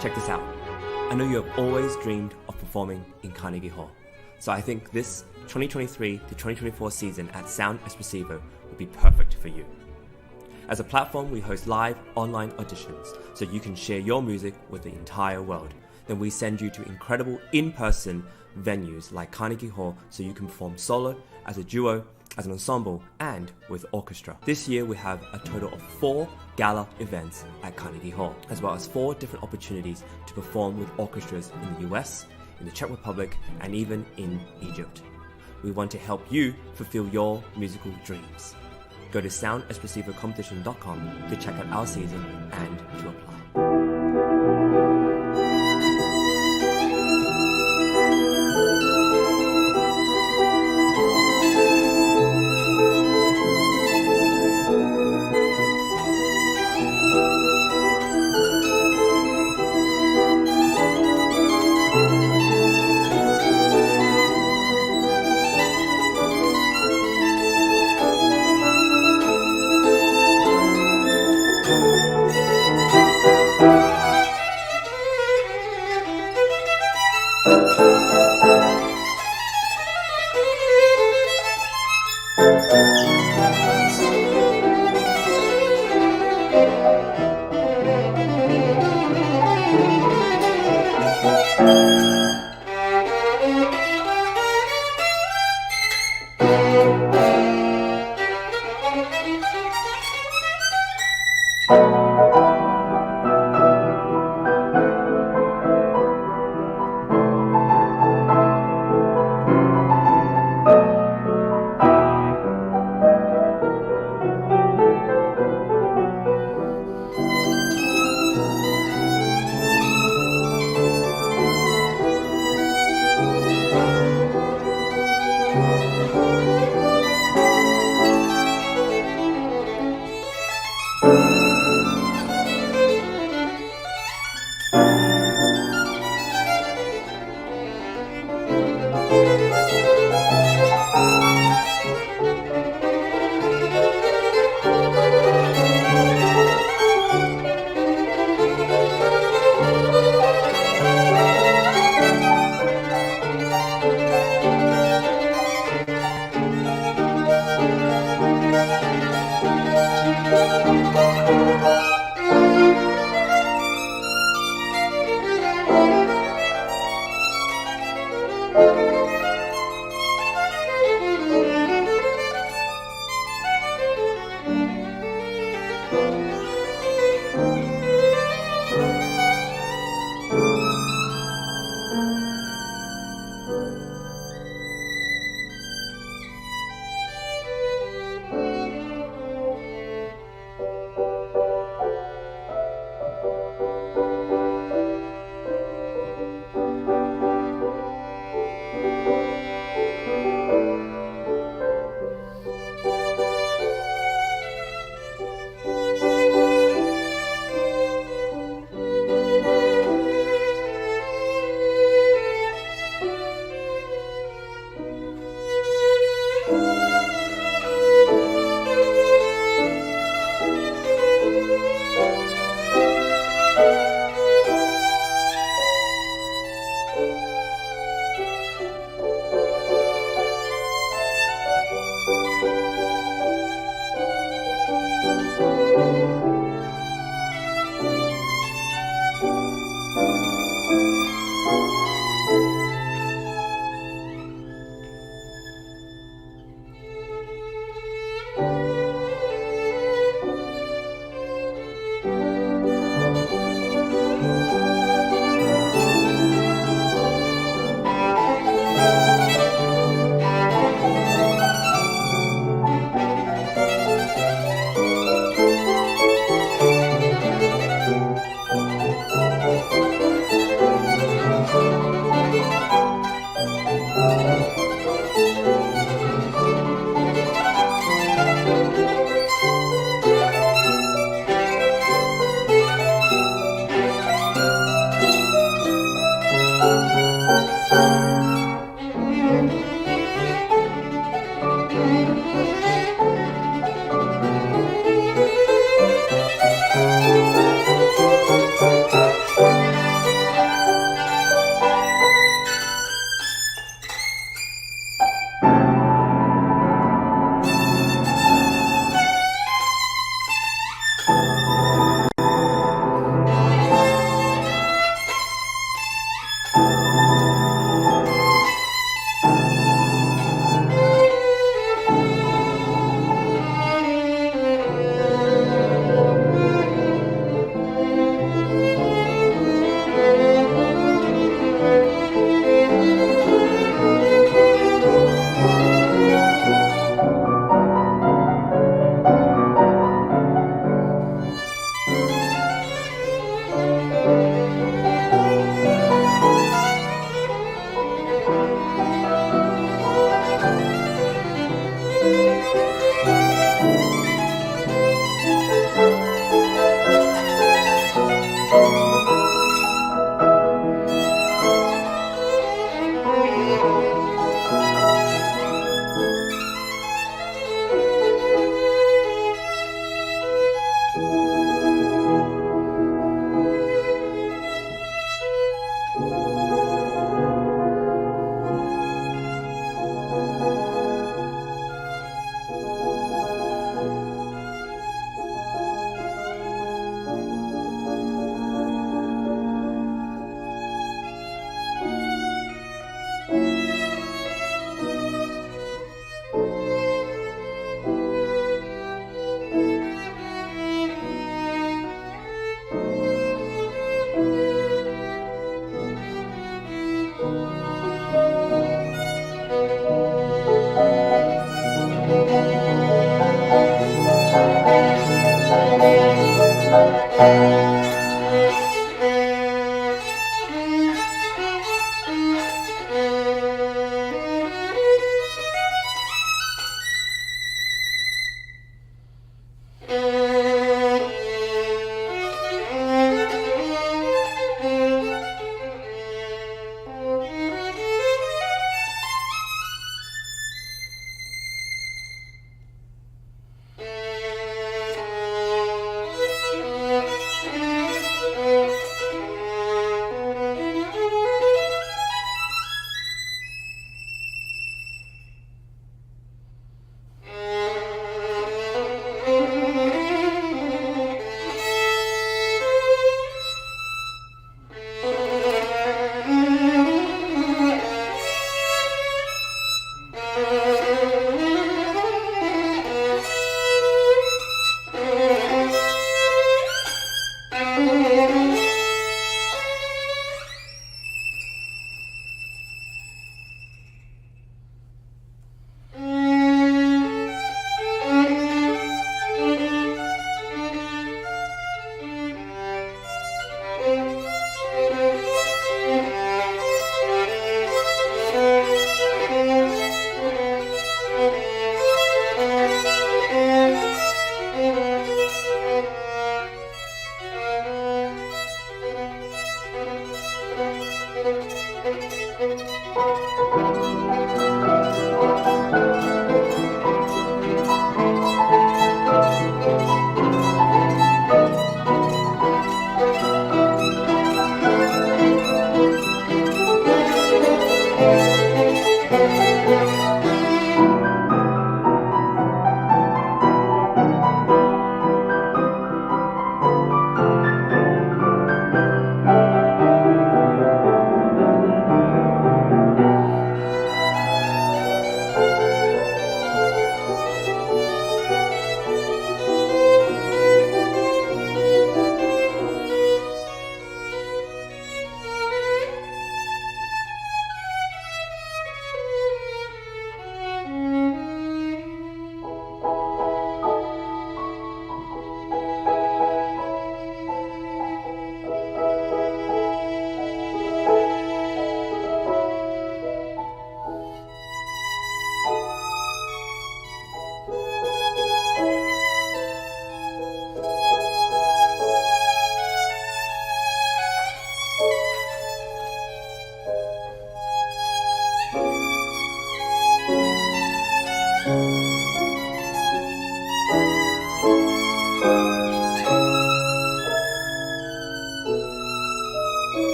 Check this out. I know you have always dreamed of performing in Carnegie Hall, so I think this 2023 to 2024 season at Sound Espressivo will be perfect for you. As a platform, we host live online auditions so you can share your music with the entire world. Then we send you to incredible in-person venues like Carnegie Hall so you can perform solo, as a duo, as an ensemble, and with orchestra. This year we have a total of 4 gala events at Carnegie Hall, as well as 4 different opportunities to perform with orchestras in the US, in the Czech Republic, and even in Egypt. We want to help you fulfill your musical dreams. Go to soundespressivocompetition.com to check out our season and to apply.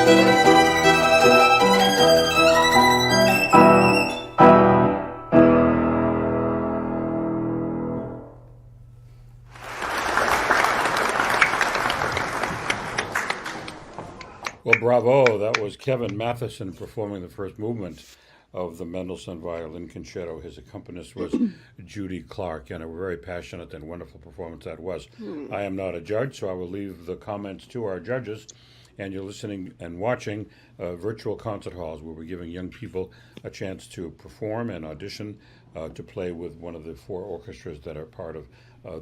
Well, bravo. That was Kevin Matheson performing the first movement of the Mendelssohn Violin Concerto. His accompanist was Judy Clark, and a very passionate and wonderful performance that was. I am not a judge, so I will leave the comments to our judges. And you're listening and watching virtual concert halls where we're giving young people a chance to perform and audition to play with one of the 4 orchestras that are part of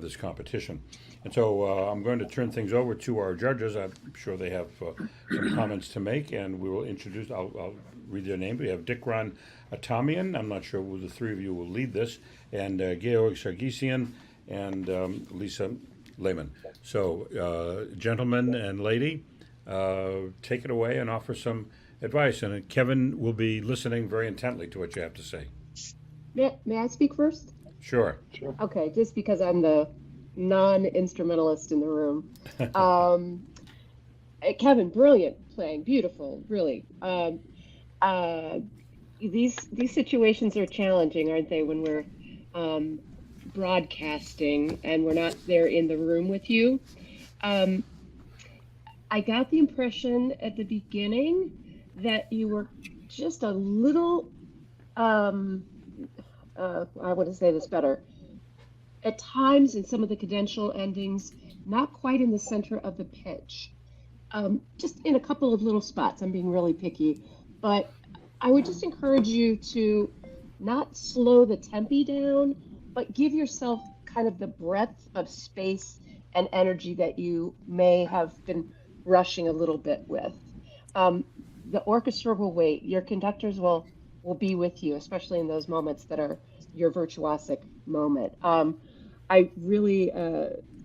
this competition. And so I'm going to turn things over to our judges. I'm sure they have some comments to make, and we will introduce, I'll read their name. We have Dikran Atamian, I'm not sure who the 3 of you will lead this, and Georg Sargisian and Lisa Lehman. So gentlemen and lady, take it away and offer some advice. And Kevin will be listening very intently to what you have to say. May I speak first? Sure. Okay, just because I'm the non-instrumentalist in the room. Kevin, brilliant playing, beautiful, really. These situations are challenging, aren't they, when we're broadcasting and we're not there in the room with you. I got the impression at the beginning that you were just a little, I want to say this better, at times in some of the cadential endings, not quite in the center of the pitch, just in a couple of little spots. I'm being really picky, but I would just encourage you to not slow the tempi down, but give yourself kind of the breadth of space and energy that you may have been rushing a little bit with. The orchestra will wait. Your conductors will be with you, especially in those moments that are your virtuosic moment. I really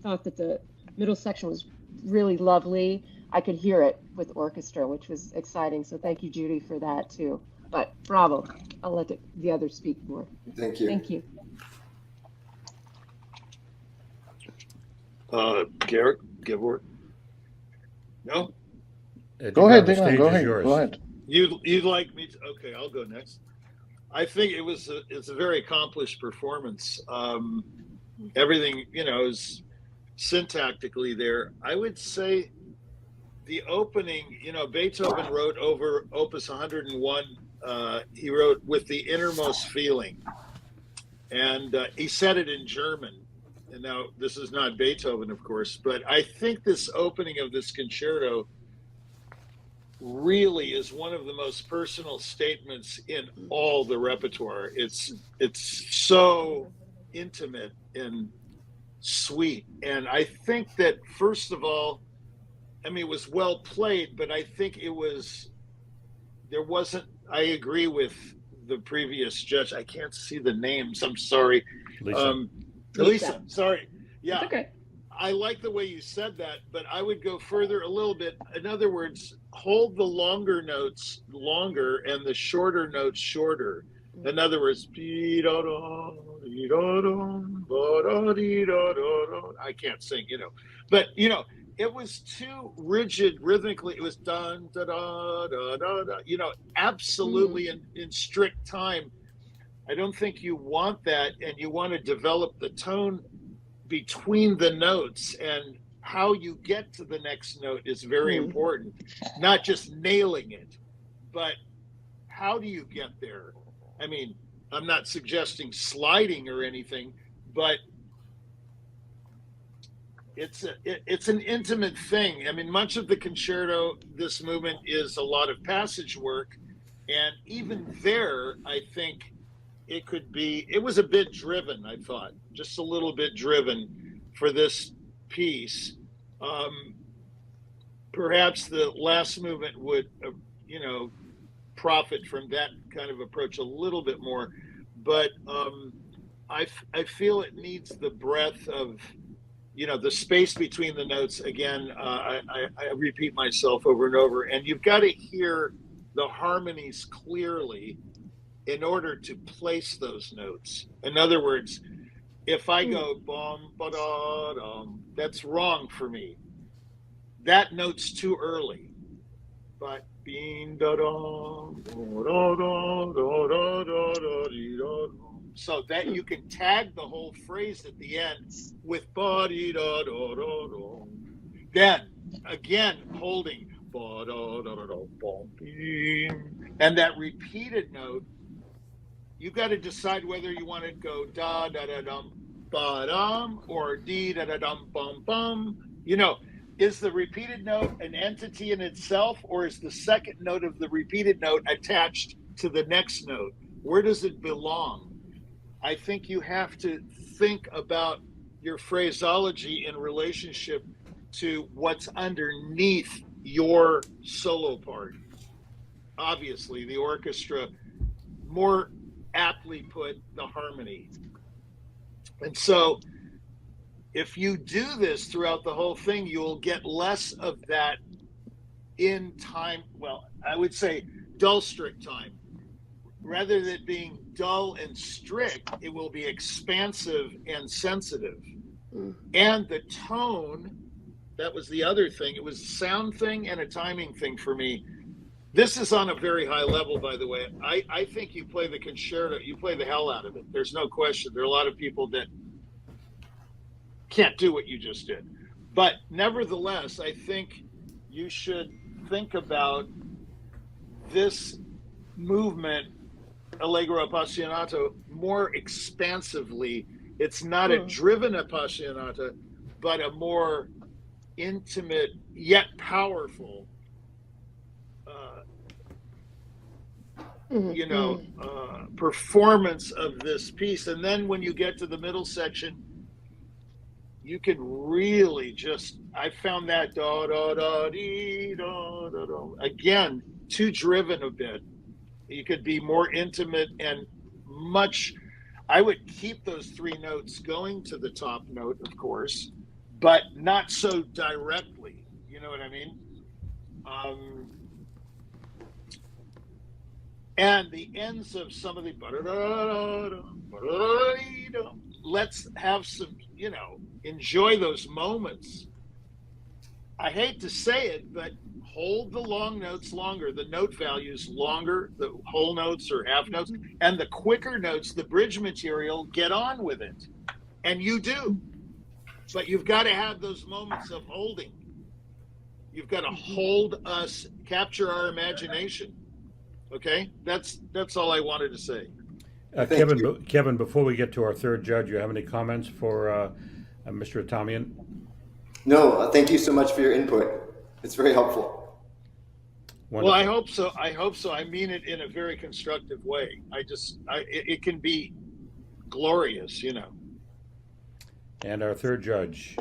thought that the middle section was really lovely. I could hear it with orchestra, which was exciting. So thank you, Judy, for that too. But bravo. I'll let the others speak more. Thank you. Thank you. Garrett, Gevorg? No? Go ahead, The Dikran. stage Go is ahead. yours. Go ahead. You'd like me to? Okay, I'll go next. I think it's a very accomplished performance. Everything, is syntactically there. I would say the opening, Beethoven wrote over Opus 101, he wrote with the innermost feeling. And he said it in German. And now this is not Beethoven, of course, but I think this opening of this concerto really is one of the most personal statements in all the repertoire. It's so intimate and sweet. And I think that, first of all, it was well played, but I think I agree with the previous judge. I can't see the names. I'm sorry. Lisa, sorry. Yeah. It's okay. I like the way you said that, but I would go further a little bit. In other words, hold the longer notes longer and the shorter notes shorter. In other words, I can't sing, but it was too rigid rhythmically. It was dun da da da da da, absolutely in strict time. I don't think you want that, and you want to develop the tone between the notes, and how you get to the next note is very important. Not just nailing it, but how do you get there? I'm not suggesting sliding or anything, but it's an intimate thing. Much of the concerto, this movement, is a lot of passage work, and even there, I think it was a bit driven, I thought, just a little bit driven for this piece. Perhaps the last movement would, profit from that kind of approach a little bit more, but I feel it needs the breadth of, the space between the notes. Again, I repeat myself over and over, and you've got to hear the harmonies clearly in order to place those notes. In other words, if I go bum ba da dum, that's wrong for me. That note's too early. but bean da da da da da da da da. So that you can tag the whole phrase at the end with ba di da da da da. Then again holding ba da da da da ba beam, and that repeated note. You got to decide whether you want to go da da da dum ba dum or dee da da dum bum bum. You know, is the repeated note an entity in itself, or is the second note of the repeated note attached to the next note? Where does it belong? I think you have to think about your phraseology in relationship to what's underneath your solo part. Obviously, the orchestra, more aptly put, the harmony. And so if you do this throughout the whole thing, you'll get less of that in time. Well, I would say dull strict time. Rather than being dull and strict, it will be expansive and sensitive. And the tone, that was the other thing. It was a sound thing and a timing thing for me. This is on a very high level, by the way. I think you play the concerto, you play the hell out of it. There's no question. There are a lot of people that can't do what you just did. But nevertheless, I think you should think about this movement, Allegro Appassionato, more expansively. It's not a driven appassionata, but a more intimate yet powerful performance of this piece. And then when you get to the middle section, you can really just, I found that da da da dee da da da, again, too driven a bit. You could be more intimate and much, I would keep those three notes going to the top note, of course, but not so directly. You know what I mean? And the ends of some of the let's have some, enjoy those moments. I hate to say it, but hold the long notes longer, the note values longer, the whole notes or half notes, and the quicker notes, the bridge material, get on with it. And you do. But you've got to have those moments of holding. You've got to hold us, capture our imagination. Okay? That's all I wanted to say. Kevin, before we get to our third judge, you have any comments for Mr. Atamian? No, thank you so much for your input. It's very helpful. Wonderful. Well, I hope so. I mean it in a very constructive way. It can be glorious, And our third judge,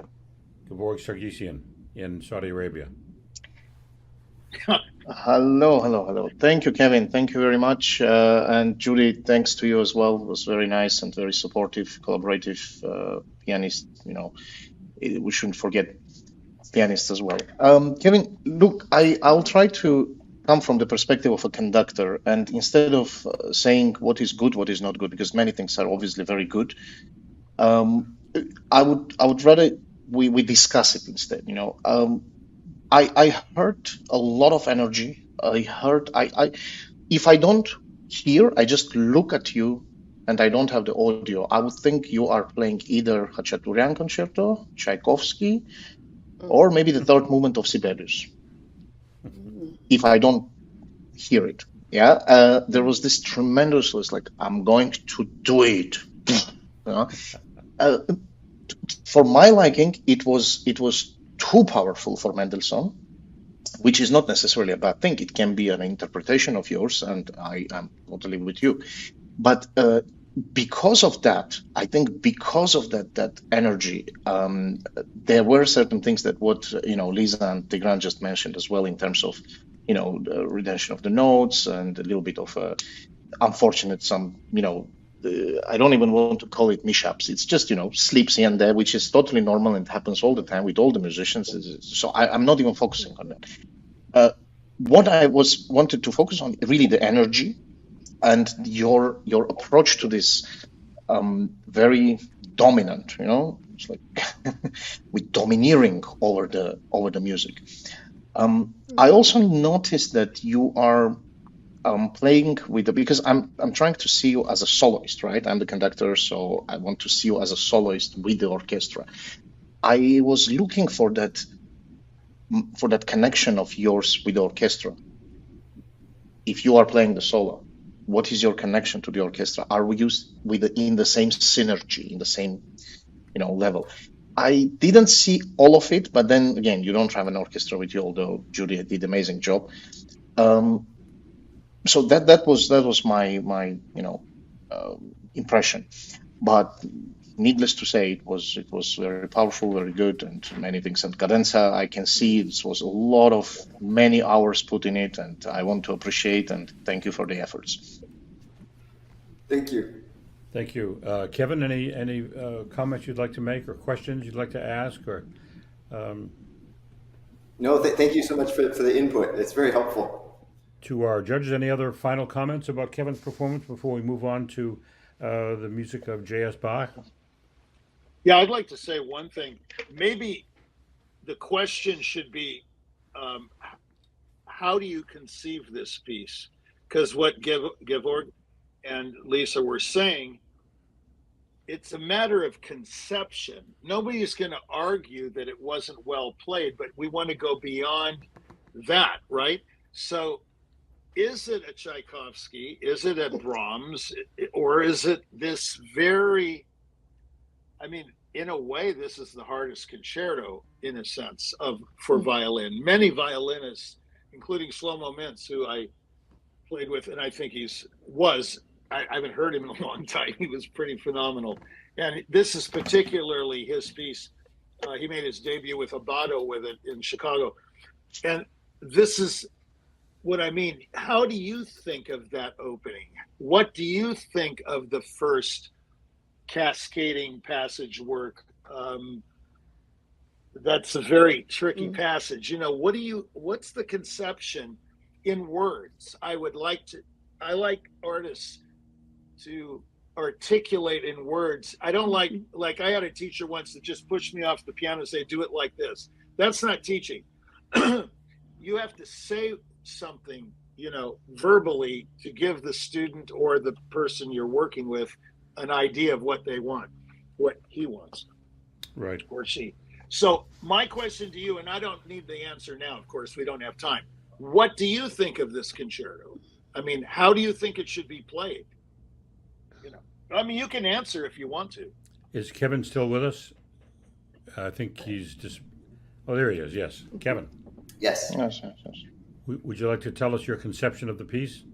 Georg Sargsyan in Saudi Arabia. Hello. Thank you, Kevin. Thank you very much. And Judy, thanks to you as well. It was very nice and very supportive, collaborative pianist. We shouldn't forget pianists as well. Kevin, look, I'll try to come from the perspective of a conductor, and instead of saying what is good, what is not good, because many things are obviously very good, I would rather we discuss it instead. I heard a lot of energy. If I don't hear, I just look at you and I don't have the audio, I would think you are playing either Khachaturian Concerto, Tchaikovsky, or maybe the third movement of Sibelius. If I don't hear it, there was this tremendous, I'm going to do it. For my liking, it was too powerful for Mendelssohn, which is not necessarily a bad thing. It can be an interpretation of yours, and I am totally with you. But because of that, I think because of that energy, there were certain things that what Lisa and Tigran just mentioned as well in terms of the retention of the notes and a little bit of unfortunate I don't even want to call it mishaps. It's just slips here and there, which is totally normal and happens all the time with all the musicians. So I'm not even focusing on that. What I wanted to focus on really the energy and your approach to this very dominant, it's like with domineering over the music. I also noticed that you are playing with because I'm trying to see you as a soloist, right? I'm the conductor, so I want to see you as a soloist with the orchestra. I was looking for that connection of yours with the orchestra. If you are playing the solo, what is your connection to the orchestra? Are we in the same synergy, in the same level? I didn't see all of it, but then again, you don't have an orchestra with you, although Julia did an amazing job. So that was my impression. But needless to say, it was very powerful, very good, and many things. And Cadenza, I can see it was a lot of many hours put in it, and I want to appreciate and thank you for the efforts. Thank you. Thank you. Kevin, any comments you'd like to make or questions you'd like to ask? Or No, thank you so much for the input. It's very helpful. To our judges, any other final comments about Kevin's performance before we move on to the music of J.S. Bach? Yeah, I'd like to say one thing. Maybe the question should be, how do you conceive this piece? Because what Georg and Lisa were saying, it's a matter of conception. Nobody's going to argue that it wasn't well played, but we want to go beyond that, right? So is it a Tchaikovsky? Is it a Brahms? Or is it this very, in a way, this is the hardest concerto, in a sense, for violin. Many violinists, including Shlomo Mintz, who I played with, and I think I haven't heard him in a long time. He was pretty phenomenal. And this is particularly his piece. He made his debut with Abado with it in Chicago. And this is what I mean. How do you think of that opening? What do you think of the first cascading passage work? That's a very tricky passage. What's the conception in words? I like artists to articulate in words. I don't like I had a teacher once that just pushed me off the piano and say, do it like this. That's not teaching. You have to say something, verbally to give the student or the person you're working with an idea of what they want, what he wants. Right. Or she. So my question to you, and I don't need the answer now, of course, we don't have time. What do you think of this concerto? How do you think it should be played? You can answer if you want to. Is Kevin still with us? I think he's just... Oh, there he is, yes. Kevin. Yes. Yes. Would you like to tell us your conception of the piece?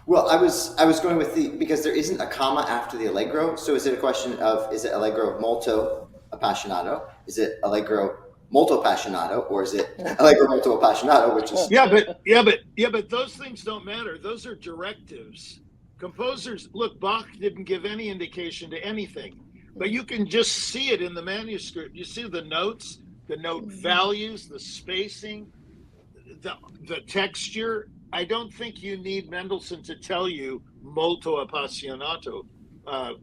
Well, I was going with because there isn't a comma after the Allegro. So is it a question of, is it Allegro molto appassionato? Is it Allegro molto appassionato? Or is it Allegro molto appassionato, which is... Yeah, but those things don't matter. Those are directives. Composers, look, Bach didn't give any indication to anything, but you can just see it in the manuscript. You see the notes, the note values, the spacing, the texture. I don't think you need Mendelssohn to tell you molto appassionato.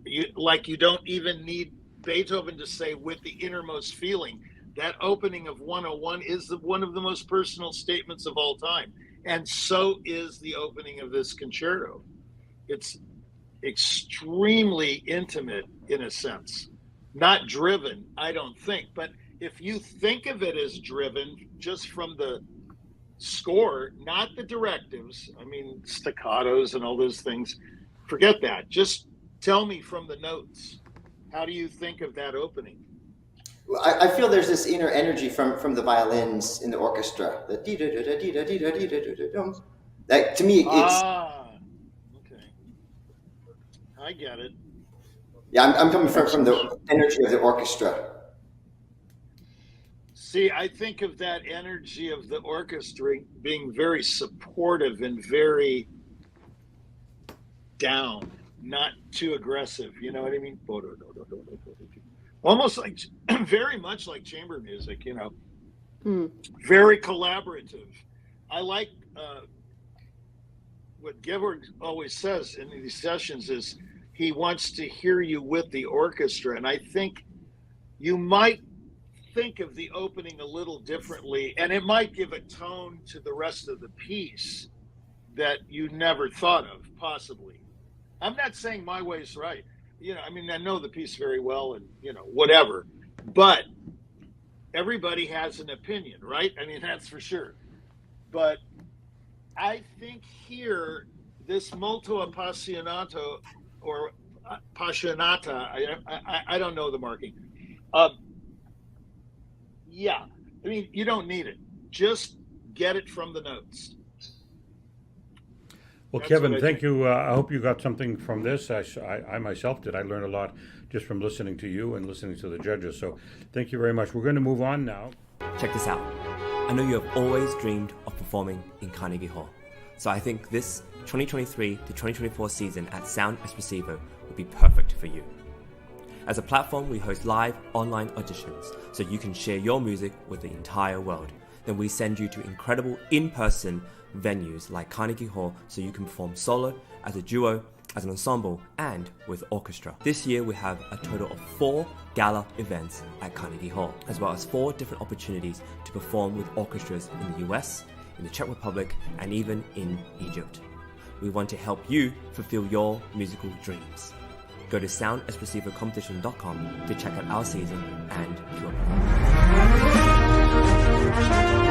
You don't even need Beethoven to say with the innermost feeling. That opening of 101 is one of the most personal statements of all time. And so is the opening of this concerto. It's extremely intimate in a sense, not driven, I don't think. But if you think of it as driven just from the score, not the directives, staccatos and all those things, forget that. Just tell me from the notes, how do you think of that opening? Well, I feel there's this inner energy from the violins in the orchestra. The that to me it's. I get it. Yeah, I'm coming from the energy of the orchestra. See, I think of that energy of the orchestra being very supportive and very down, not too aggressive. You know what I mean? Almost like, very much like chamber music, very collaborative. I like what Georg always says in these sessions is he wants to hear you with the orchestra. And I think you might think of the opening a little differently, and it might give a tone to the rest of the piece that you never thought of, possibly. I'm not saying my way's right. I mean, I know the piece very well and, whatever, but everybody has an opinion, right? I mean, that's for sure. But I think here, this molto appassionato or appassionata, I don't know the marking. Yeah, I mean, you don't need it. Just get it from the notes. Well, That's Kevin, what I thank think. you. I hope you got something from this. I myself did. I learned a lot just from listening to you and listening to the judges. So thank you very much. We're going to move on now. Check this out. I know you have always dreamed of performing in Carnegie Hall. So I think this 2023 to 2024 season at Sound Espressivo will be perfect for you. As a platform, we host live online auditions so you can share your music with the entire world. Then we send you to incredible in-person venues like Carnegie Hall so you can perform solo, as a duo, as an ensemble, and with orchestra. This year we have a total of 4 gala events at Carnegie Hall, as well as 4 different opportunities to perform with orchestras in the US, in the Czech Republic, and even in Egypt. We want to help you fulfill your musical dreams. Go to soundespressivocompetition.com to check out our season and to apply.